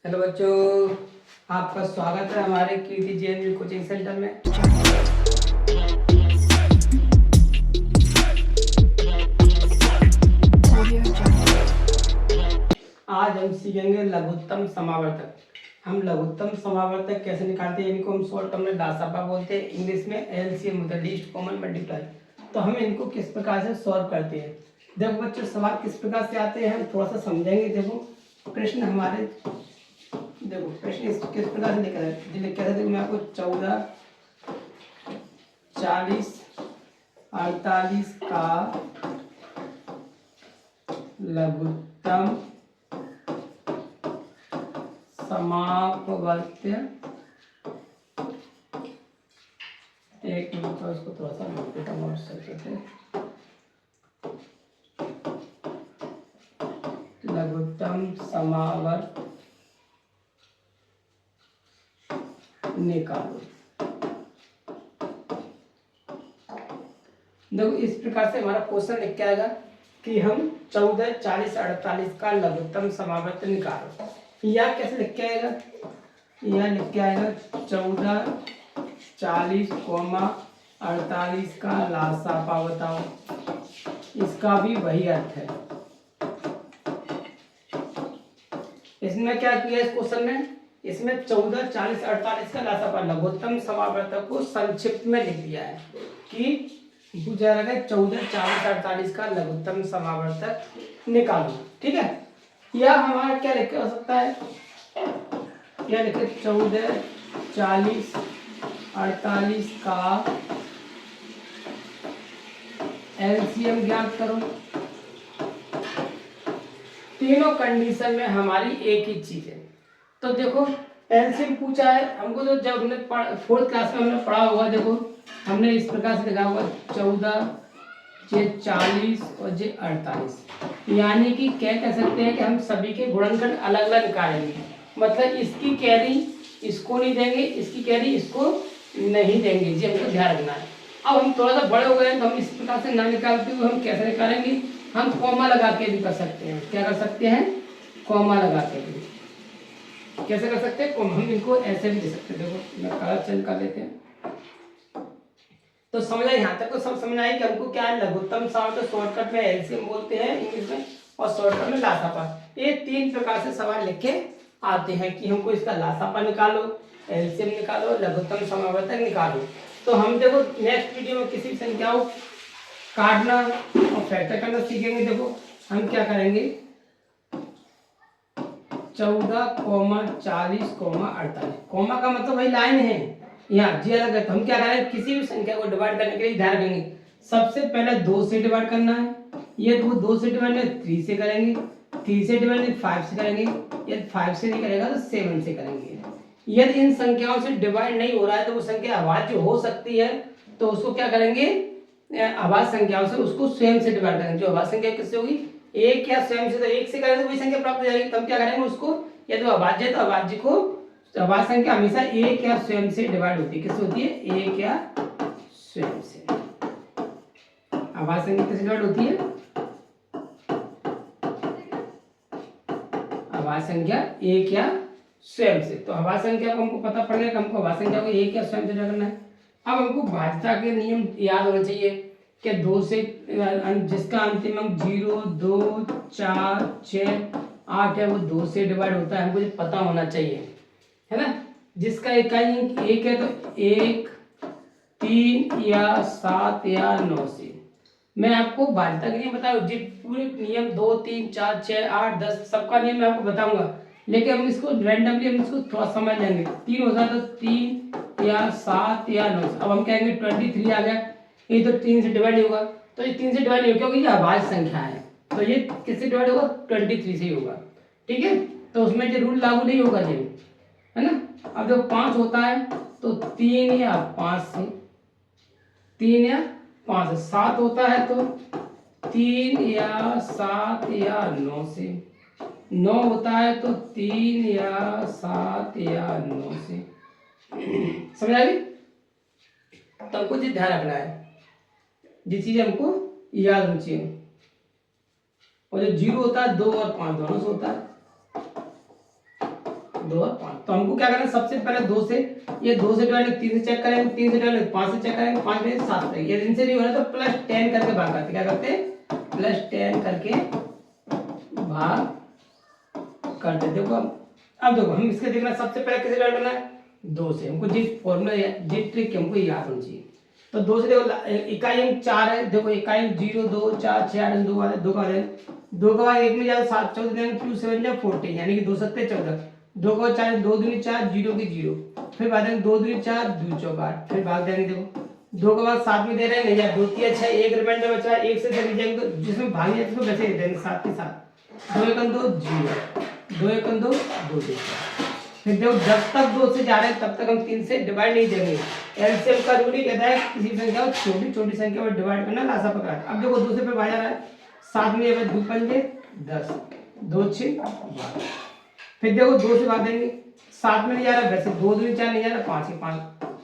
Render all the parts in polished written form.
Hello बच्चों, आपका स्वागत है हमारे कीर्ति जेएनयू कोचिंग सेंटर में। आज हम सीखेंगे लघुत्तम समावर्तक। हम लघुत्तम समावर्तक कैसे निकालते हैं, इनको हम शॉर्ट टर्म में दासापा बोलते हैं, इंग्लिश में एलसीएम होता है, लीस्ट कॉमन मल्टीप्लाई। तो हम इनको किस प्रकार से सॉल्व करते हैं, देखो बच्चों सवाल किस प्रकार से आते हैं हम थोड़ा सा समझेंगे। देखो प्रश्न हमारे, देखो प्रश्न किस प्रकार से लिखा है, देखो मैं आपको 14, 40, 48 का लघुत्तम समापवर्त्य, एक मिनट तो इसको थोड़ा सा नोट करते हैं। लघुत्तम समावर्त निकालो। देखो इस प्रकार से हमारा क्वेश्चन लिख के आएगा कि हम 14, 40, 48 का लघुत्तम समावर्त निकालो। या कैसे लिख के आएगा, या लिख के आएगा 14, 40, 48 का लासापा बताओ। इसका भी वही अर्थ है। इसमें क्या किया इस क्वेश्चन में, इसमें 14, 40, 48 का लासापा लघुत्तम समावर्तक को संक्षिप्त में लिख दिया है कि पूछा जाएगा 14, 40, 48 का लघुत्तम समावर्तक निकालो। ठीक है, या हमारा क्या लिख हो सकता है, क्या लिखे 14, 40, 48 का एलसीएम ज्ञात करो। तीनों कंडीशन में हमारी एक ही चीज है। तो देखो एलसीएम पूछा है हमको, तो जब हमने 4th क्लास में हमने पढ़ा होगा, देखो हमने इस प्रकार से लिखा होगा 14, जे 40 और जे 48, यानी कि क्या कह सकते हैं कि हम सभी के गुणनखंड अलग अलग निकालेंगे। मतलब इसकी कैरी इसको नहीं देंगे, इसकी कैरी इसको नहीं देंगे, ये हमको ध्यान रखना है। अब हम थोड़ा सा बड़े हो गए तो हम इस प्रकार से ना निकालते हुए हम कैसे निकालेंगे, हम कॉमा लगा के भी कर सकते हैं। क्या कर सकते हैं, कॉमा लगा के भी। कैसे कर सकते हैं, हम इनको ऐसे भी दे सकते हैं। देखो मैं कलर चेंज कर लेते हैं। तो समझा, यहाँ तक तो सब समझ आई कि हमको क्या है लघुत्तम समावर्तक, शॉर्टकट में एलसीएम बोलते हैं इंग्लिश में, और शॉर्टकट में लासापा। ये 3 प्रकार से सवाल लिखे आते हैं कि हमको इसका लासापा निकालो, एलसीएम निकालो, लघुत्तम समावर्तक निकालो। तो हम देखो नेक्स्ट वीडियो में किसी संख्या को काटना और फैक्टर करना सीखेंगे। देखो हम क्या करेंगे, 14, 40, 48, कॉमा का मतलब वही लाइन है, यहाँ जी अलग है। तो हम क्या करें, किसी भी संख्या को डिवाइड करने के लिए ध्यान रखेंगे, सबसे पहले 2 से डिवाइड करना है। ये 2 से डिवाइड 3 से करेंगे, 3 से डिवाइड 5 से करेंगे, यदि 5 से नहीं करेगा तो 7 से करेंगे। यदि इन संख्याओं से डिवाइड नहीं हो रहा है तो वो संख्या अभाज्य हो सकती है, तो उसको क्या करेंगे, अभाज्य संख्याओं से उसको स्वयं से डिवाइड करेंगे। जो अभाज्य संख्या किससे होगी, एक या स्वयं से, तो एक से करेंगे तो वही संख्या प्राप्त हो जाएगी। तब क्या करेंगे उसको, यदि वो अभाज्य है तो अभाज्य को, अभाज्य संख्या हमेशा एक या स्वयं से डिवाइड होती है। किससे होती है, एक या स्वयं से। अभाज्य संख्या किससे डिवाइड होती है, अभाज्य संख्या एक या स्वयं से। तो अभाज्य संख्या को हमको पता पड़ गया कि हमको अभाज्य संख्या को एक या स्वयं से डिवाइड करना है। अब हमको भाज्यता के नियम याद होना चाहिए कि 2 से जिसका अंतिम अंक 0, 2, 4, 6, 8 है वो 2 से डिवाइड होता है, हमको पता होना चाहिए, है ना। जिसका इकाई अंक 1 है तो 1, 3 या 7 या 9 से। मैं आपको भाज्यता के नियम बताऊँ, जी पूरे नियम 2, 3, 4, 6, 8, 10 सबका नियम मैं आपको बताऊंगा, लेकिन हम इसको रैंडमली हम इसको थोड़ा समझ लेंगे। 3 होता है तो 3 या 7 या 9। अब हम कहेंगे 23 आ गया, ये तो 3 से डिवाइड नहीं होगा, तो ये 3 से डिवाइड नहीं होगा क्योंकि ये अभाज्य संख्या है, तो ये किससे डिवाइड होगा, 23 से ही होगा। ठीक है, तो उसमें जो रूल लागू नहीं होगा जी, है ना। अब जब 5 होता है तो 3 या 5 से, 3 या 5 से। 7 होता है तो 3 या 7 या 9 से। 9 होता है तो 3 या 7 या 9 से। समझ आ गई। तो हमको जी ध्यान रखना है, जिस चीज हमको याद होनी चाहिए। और जो 0 होता है 2 और 5 दोनों से होता है। 2 और 5। तो हमको क्या करना है, सबसे पहले 2 से, ये 2 से डिवाइड 3 से चेक करेंगे, 3 से डिवाइड 5 से चेक करेंगे, 5 में 7 से, ये इनसे नहीं हो रहा तो +10 करके भाग करते, क्या करते हैं +10 करके भाग करते। देखो अब देखो हम इसके देखना, सबसे पहले किसे डिवाइड करना है 2 से, हमको जिस फॉर्मूला जिस ट्रिक हमको याद होनी चाहिए। तो 2 से देखो इकाई अंक 4 है, देखो इकाई अंक 0 2 4 6 8 2 वाले 2 का वाले 2 का बाद 1 में जाए 7 14 देंगे 2 7 जा 14, यानी कि 2 7 14, 2 का 4 2 दूनी 4 0 की 0, फिर भाग देंगे 2 दूनी 4 2 चौका 8, फिर भाग देंगे देखो 2 के बाद 7 में दे रहे हैं नहीं यार 2 3 6 एक रिमाइंडर बचा है, 1 से चले जाएंगे तो जिसमें भाग जाए उसको वैसे देंगे 7 के साथ, 2 1 2 0 2 1 2 2 देंगे। फिर देखो जब तक 2 से जा रहे हैं तब तक हम 3 से डिवाइड नहीं देंगे, एलसीएम का रूल ही कहता है किसी संख्या को छोटी छोटी संख्या में डिवाइड करना लासा पकड़ा। अब देखो 2 से पे भाग जा रहा है 7 में 2 पंजे 10 2 6 12, फिर देखो 2 से भाग देंगे 7 में नहीं जा रहा है वैसे 2 दूनी 4 नहीं जा रहा 5 के 5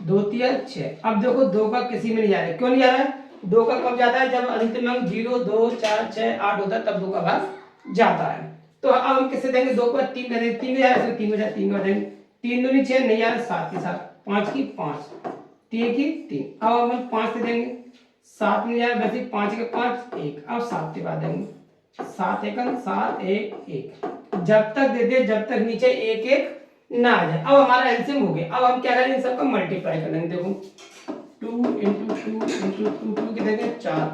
2 3 6। अब देखो 2 का किसी में नहीं जा रहा है, क्यों नहीं जा रहा है, 2 का कब जाता है जब अंतिम अंक 0 2 4 6 8 होता है तब 2 का भाग जाता है। तो अब हम किससे देंगे 2 को 3 कर देंगे, 3 में जा रहा है 3 में जा 3 कर देंगे, 3 दूनी 6 नहीं जा रहा 7 के साथ 5 की 5 3 की 3, अब हम 5 से देंगे 7 में जा रहा है वैसे 5 के 5 1, अब 7 के बाद देंगे 7 1 7 1 1, जब तक देते जब तक नीचे 1 1 ना आ जाए। अब हमारा एलसीएम हो गया, अब हम क्या करेंगे इन सबका मल्टीप्लाई कर लेंगे। देखो 2 × 2 × 2 2 के देंगे 4,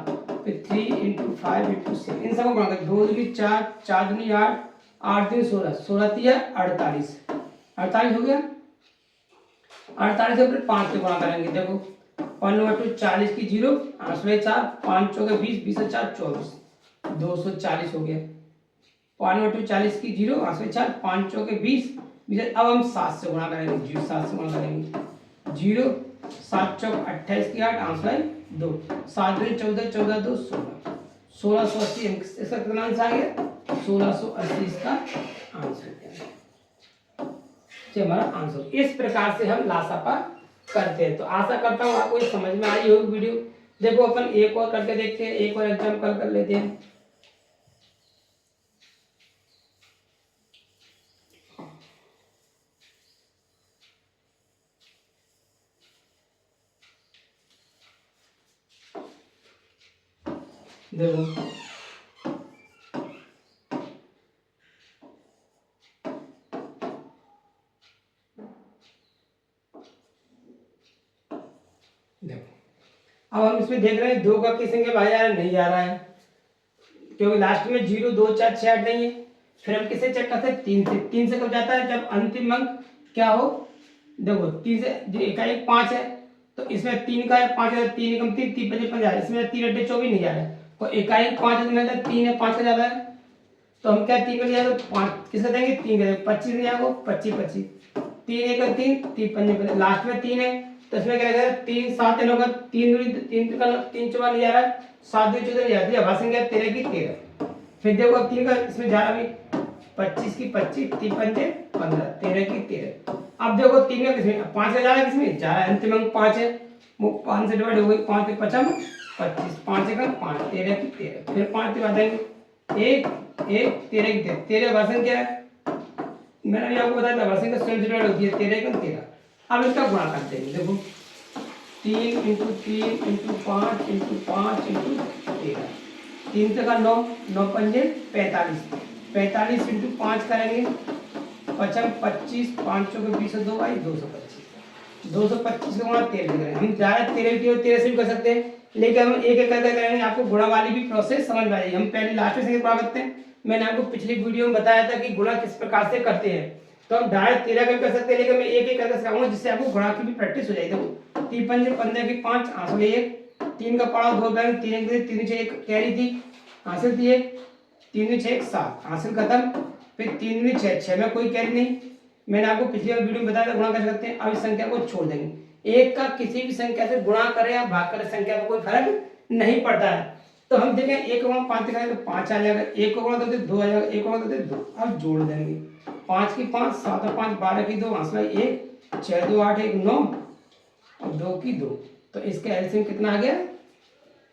फिर 3 × 5 × 6, इन सबको गुणा करेंगे 2 दूनी 4 4 दूनी 8 8 दूनी 16 16 3 48 48 हो गया, 48 से फिर 5 से गुणा करेंगे। देखो 1 40 की 0 8 में 4 5 चौके 20 20 4 24 240 हो गया, 1 40 की 0 8 में 4 5 चौके 20 20। अब हम 7 से गुणा करेंगे, 7 से गुणा करेंगे 0 7 चौक 28 की 8 8 में 2 7 दूनी 14 14 2 16 1680, इसका कितना आंसर आ गया 1680 इसका आंसर है। ये हमारा आंसर। इस प्रकार से हम लासापा करते हैं। तो आशा करता हूँ आपको ये समझ में आई होगी वीडियो। देखो अपन एक और करके देखते हैं, एक और एग्जाम्पल कर लेते हैं। देखो अब हम इसमें देख रहे हैं 2 का किस संख्या भाग जा रहा है, नहीं जा रहा है क्योंकि लास्ट में 0 2 4 6 8 नहीं है। फिर हम किसे चेक करते हैं 3 से। 3 से कब जाता है जब अंतिम अंक क्या हो, देखो 3 से इकाई 5 है तो इसमें 3 का है 5 है 3 कम 3 3 5 50, इसमें 3 8 24 नहीं जा रहा है, और इकाई 5 है तो मतलब 3 है 5 का ज्यादा है तो हम क्या 3 का लिया तो 5 किसका देंगे 3 का 25 में जाएगा 25 25 3 1 3 3 5 लास्ट में 3 है तो इसमें क्या लगेगा 3 7 3 होगा 3 3 का 3 4 नहीं जा रहा है 7 2 14 नहीं जाती है, भाषण क्या 13 की 13। फिर देखो अब 3 का इसमें जा रहा है 25 की 25 3 5 15 13 की 13। अब देखो 3 का किसमें 5 का जा रहा है, किसमें जा रहा है अंतिम अंक 5 है, वो 5 से डिवाइड हो गई 5 के 50 25 5 से 5 13 की 13। फिर 5 के बाद देंगे 1 1 13 की 13 भाषण क्या है मैंने अभी आपको बताया था, भाषण का स्वयं से डिवाइड होती है 13 का 13। अब इसका गुणा करते हैं। देखो 3 × 3 × 5 × 5 × 13 3 से का 9 9 पंजे 45 45 × 5 करेंगे 25 5 चौके 20 2 भाई 225 225 का गुणा 13 करेंगे। हम ज़्यादा 13 से भी कर सकते हैं लेकिन हम एक एक करके करेंगे, आपको गुणा वाली भी प्रोसेस समझ में आएगी। हम पहले लास्ट में से गुणा करते हैं, मैंने आपको पिछली वीडियो में बताया था कि गुणा किस प्रकार से करते हैं, तो हम डायरेक्ट 13 का भी कर सकते हैं लेकिन मैं एक एक करके सिखाऊंगा जिससे आपको गुणा की भी प्रैक्टिस हो जाएगी। देखो 3 पंजे 15 की 5 हासिल 1 3 का पड़ा 2 बैंक 3 के 3 6 1 कैरी थी हासिल थी 1 3 6 1 7 हासिल खत्म। फिर 3 6 6 में कोई कैरी नहीं, मैंने आपको पिछली वीडियो में बताया था गुणा कर सकते हैं। अब इस संख्या को छोड़ देंगे, एक का किसी भी संख्या से गुणा करें या भाग करें संख्या में कोई फर्क नहीं पड़ता है। तो हम देखें 1 को 5 दिखाएं तो 5 आ जाएगा, 1 को गुणा करते 2 आ जाएगा, 1 को गुणा करते 2। अब जोड़ देंगे 5 की 5 7 और 5 12 की 2 हासिल 1 6 2 8 1 9 और 2 की 2। तो इसका एलसीएम कितना आ गया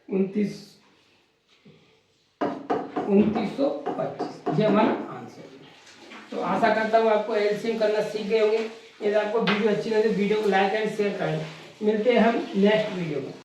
29 2925। ये हमारा आंसर है। तो आशा करता हूँ आपको एलसीएम करना सीख गए होंगे। यदि आपको वीडियो अच्छी लगे तो वीडियो को लाइक एंड शेयर करें। मिलते हैं हम नेक्स्ट वीडियो में।